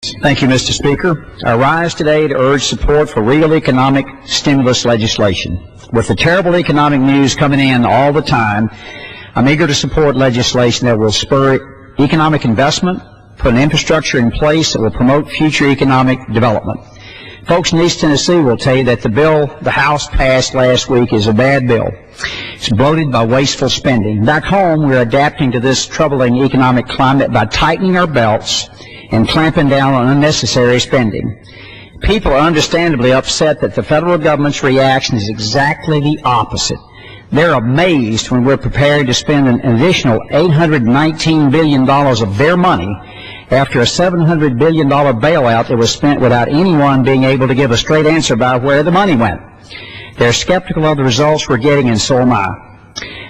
Thank you, Mr. Speaker. I rise today to urge support for real economic stimulus legislation. With the terrible economic news coming in all the time, I'm eager to support legislation that will spur economic investment, put an infrastructure in place that will promote future economic development. Folks in East Tennessee will tell you that the bill the House passed last week is a bad bill. It's bloated by wasteful spending. Back home, we're adapting to this troubling economic climate by tightening our belts and clamping down on unnecessary spending. People are understandably upset that the federal government's reaction is exactly the opposite. They're amazed when we're prepared to spend an additional $819 billion of their money after a $700 billion bailout that was spent without anyone being able to give a straight answer about where the money went. They're skeptical of the results we're getting, and so am I.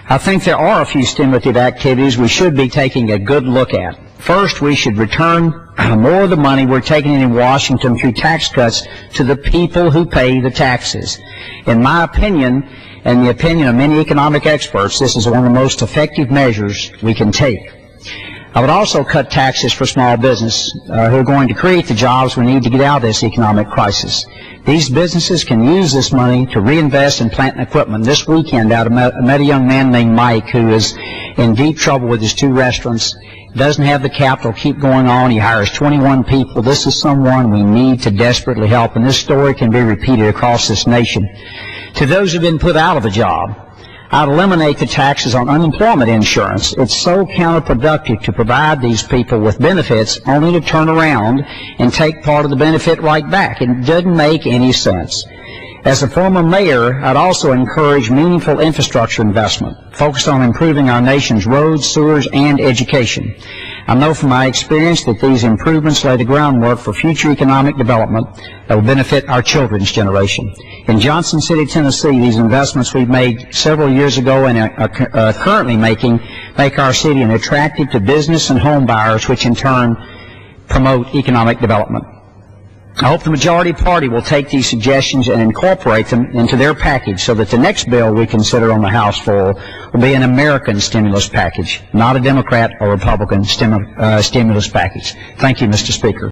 I think there are a few stimulative activities we should be taking a good look at. First, we should return more of the money we're taking in Washington through tax cuts to the people who pay the taxes. In my opinion, and the opinion of many economic experts, this is one of the most effective measures we can take. I would also cut taxes for small business who are going to create the jobs we need to get out of this economic crisis. These businesses can use this money to reinvest in plant and equipment. This weekend, I met a young man named Mike who is in deep trouble with his 2 restaurants. Doesn't have the capital, keep going on. He hires 21 people. This is someone we need to desperately help, and this story can be repeated across this nation. To those who have been put out of a job, I'd eliminate the taxes on unemployment insurance. It's so counterproductive to provide these people with benefits only to turn around and take part of the benefit right back. It doesn't make any sense. As a former mayor, I'd also encourage meaningful infrastructure investment focused on improving our nation's roads, sewers, and education. I know from my experience that these improvements lay the groundwork for future economic development that will benefit our children's generation. In Johnson City, Tennessee, these investments we've made several years ago and are currently make our city an attractive to business and home buyers, which in turn promote economic development. I hope the majority party will take these suggestions and incorporate them into their package so that the next bill we consider on the House floor will be an American stimulus package, not a Democrat or Republican stimulus package. Thank you, Mr. Speaker.